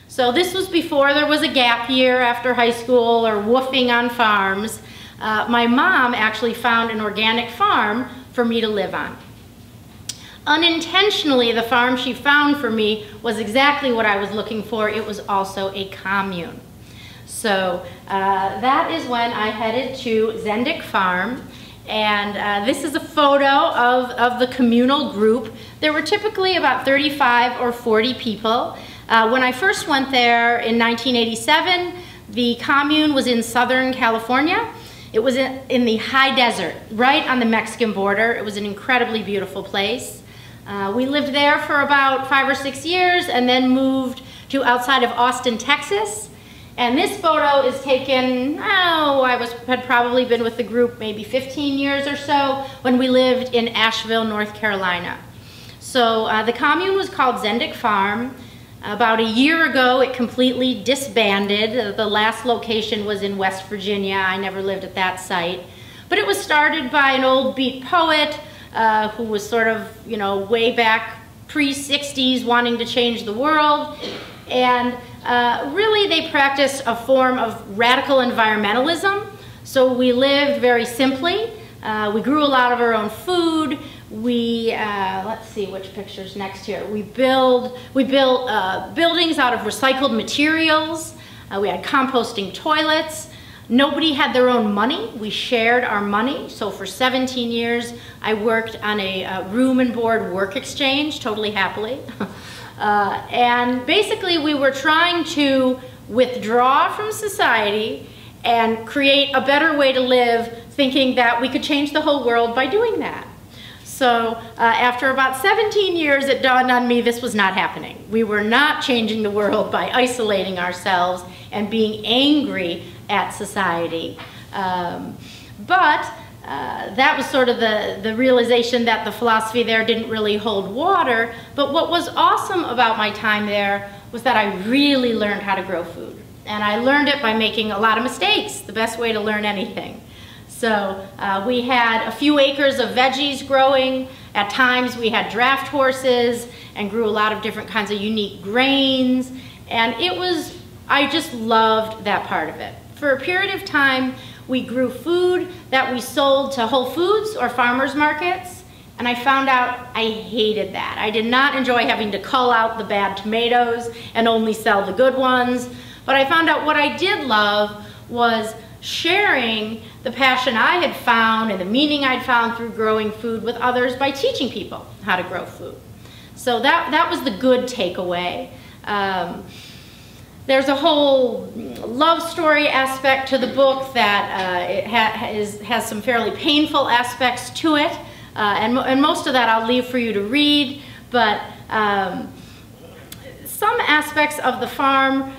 So this was before there was a gap year after high school or woofing on farms. My mom actually found an organic farm for me to live on. Unintentionally, the farm she found for me was exactly what I was looking for. It was also a commune. So that is when I headed to Zendik Farm. And this is a photo of the communal group. There were typically about 35 or 40 people. When I first went there in 1987, the commune was in Southern California. It was in the high desert, right on the Mexican border. It was an incredibly beautiful place. We lived there for about 5 or 6 years and then moved to outside of Austin, Texas. And this photo is taken, had probably been with the group maybe 15 years or so when we lived in Asheville, North Carolina. So the commune was called Zendik Farm. About a year ago, it completely disbanded. The last location was in West Virginia. I never lived at that site. But it was started by an old beat poet who was sort of, way back pre-60s wanting to change the world. And really they practiced a form of radical environmentalism. So we lived very simply. We grew a lot of our own food. We, let's see which picture's next here. We built buildings out of recycled materials. We had composting toilets. Nobody had their own money. We shared our money. So for 17 years, I worked on a room and board work exchange, totally happily. And basically we were trying to withdraw from society and create a better way to live, thinking that we could change the whole world by doing that. So after about 17 years, it dawned on me this was not happening. We were not changing the world by isolating ourselves and being angry at society. But that was sort of the realization that the philosophy there didn't really hold water. But what was awesome about my time there was that I really learned how to grow food. And I learned it by making a lot of mistakes, the best way to learn anything. So we had a few acres of veggies growing. At times we had draft horses and grew a lot of different kinds of unique grains. And I just loved that part of it. For a period of time, we grew food that we sold to Whole Foods or farmers markets. And I found out I hated that. I did not enjoy having to cull out the bad tomatoes and only sell the good ones. But I found out what I did love was sharing the passion I had found and the meaning I'd found through growing food with others by teaching people how to grow food. So that was the good takeaway. There's a whole love story aspect to the book that it has some fairly painful aspects to it. And most of that I'll leave for you to read. But some aspects of the farm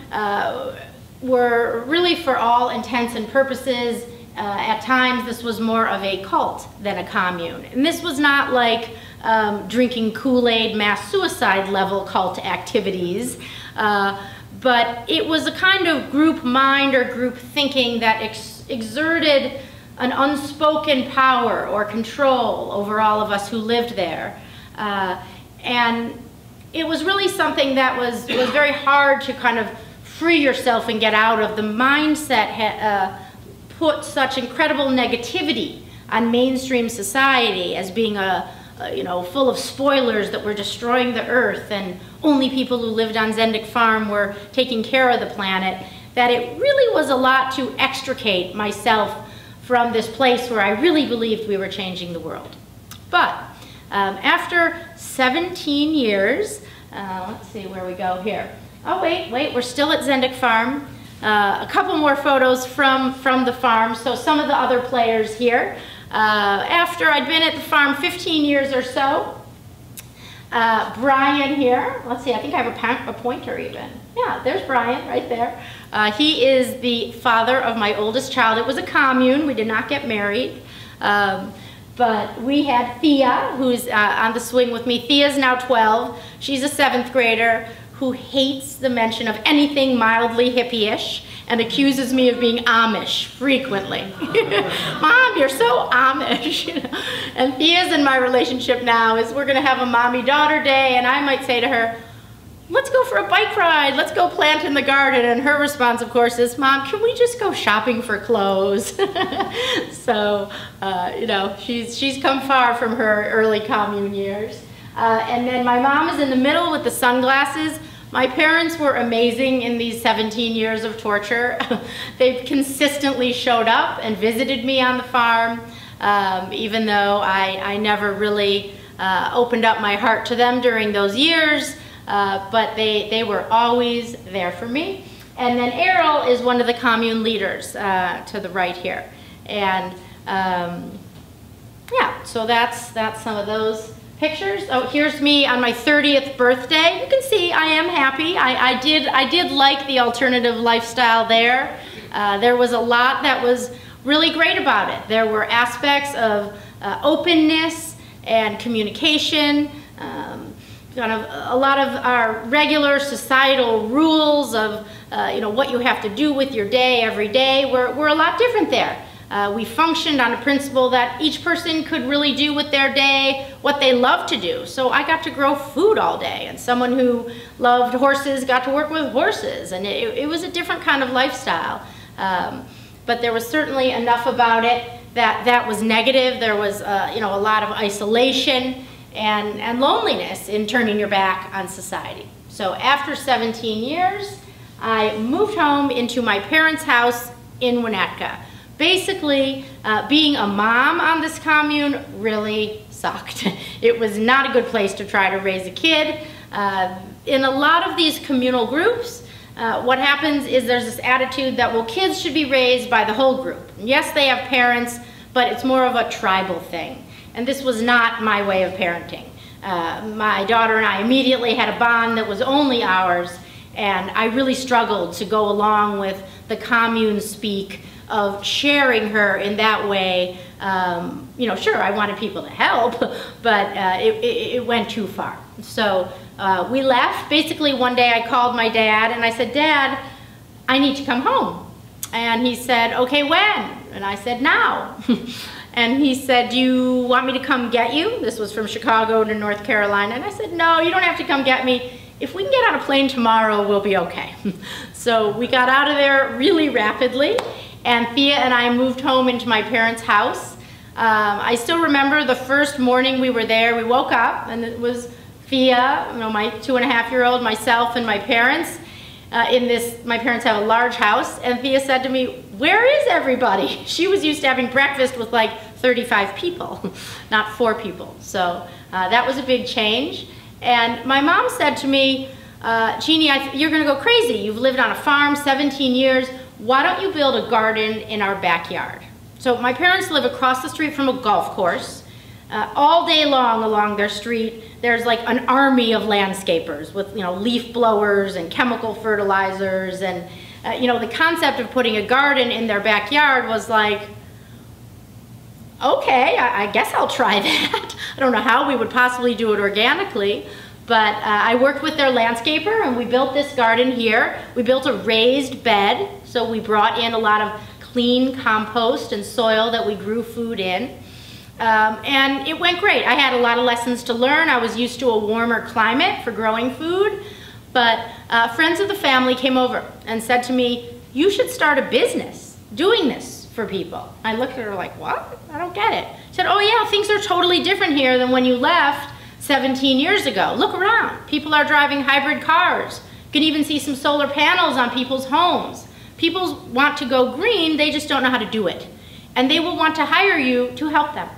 were really, for all intents and purposes, at times this was more of a cult than a commune. And this was not like drinking Kool-Aid, mass suicide level cult activities, but it was a kind of group mind or group thinking that exerted an unspoken power or control over all of us who lived there. And it was really something that was very hard to kind of free yourself and get out of. The mindset had put such incredible negativity on mainstream society as being full of spoilers that were destroying the earth and only people who lived on Zendik Farm were taking care of the planet, that it really was a lot to extricate myself from this place where I really believed we were changing the world. But after 17 years, let's see where we go here. Oh, wait, we're still at Zendik Farm. A couple more photos from the farm. So some of the other players here. After I'd been at the farm 15 years or so, Brian here, let's see, I think I have a pointer even. Yeah, there's Brian right there. He is the father of my oldest child. It was a commune, we did not get married. But we had Thea, who's on the swing with me. Thea's now 12. She's a 7th grader who hates the mention of anything mildly hippie-ish and accuses me of being Amish frequently. Mom, you're so Amish. And Thea's in my relationship now is we're gonna have a mommy-daughter day, and I might say to her, let's go for a bike ride, let's go plant in the garden. And her response, of course, is, Mom, can we just go shopping for clothes? So, you know, she's come far from her early commune years. And then my mom is in the middle with the sunglasses. My parents were amazing in these 17 years of torture. They've consistently showed up and visited me on the farm, even though I never really opened up my heart to them during those years, but they were always there for me. And then Errol is one of the commune leaders to the right here. And yeah, so that's some of those pictures. Oh, here's me on my 30th birthday. You can see I am happy. I did like the alternative lifestyle there. There was a lot that was really great about it. There were aspects of openness and communication, kind of a lot of our regular societal rules of you know, what you have to do with your day every day were a lot different there. We functioned on a principle that each person could really do with their day what they love to do. So I got to grow food all day, and someone who loved horses got to work with horses, and it was a different kind of lifestyle. But there was certainly enough about it that was negative. There was you know, a lot of isolation and loneliness in turning your back on society. So after 17 years, I moved home into my parents' house in Winnetka. Basically, being a mom on this commune really sucked. It was not a good place to try to raise a kid. In a lot of these communal groups, what happens is there's this attitude that, well, kids should be raised by the whole group. Yes, they have parents, but it's more of a tribal thing. And this was not my way of parenting. My daughter and I immediately had a bond that was only ours, and I really struggled to go along with the commune speak of sharing her in that way. You know, sure, I wanted people to help, but it went too far. So we left. Basically, one day I called my dad and I said, Dad, I need to come home. And he said, okay, when? And I said, now. And he said, do you want me to come get you? This was from Chicago to North Carolina. And I said, no, you don't have to come get me. If we can get on a plane tomorrow, we'll be okay. So we got out of there really rapidly. And Thea and I moved home into my parents' house. I still remember the first morning we were there. We woke up and it was Thea, you know, my 2.5-year-old, myself, and my parents. My parents have a large house, and Thea said to me, where is everybody? She was used to having breakfast with like 35 people, not 4 people. So that was a big change. And my mom said to me, Jeannie, you're gonna go crazy. You've lived on a farm 17 years. Why don't you build a garden in our backyard? So my parents live across the street from a golf course. All day long along their street, there's like an army of landscapers with, you know, leaf blowers and chemical fertilizers. And, you know, the concept of putting a garden in their backyard was like, okay, I guess I'll try that. I don't know how we would possibly do it organically. But I worked with their landscaper and we built this garden here. We built a raised bed, so we brought in a lot of clean compost and soil that we grew food in. And it went great. I had a lot of lessons to learn. I was used to a warmer climate for growing food, but friends of the family came over and said to me, you should start a business doing this for people. I looked at her like, what? I don't get it. She said, oh yeah, things are totally different here than when you left 17 years ago. Look around. People are driving hybrid cars. You can even see some solar panels on people's homes. People want to go green, they just don't know how to do it. And they will want to hire you to help them.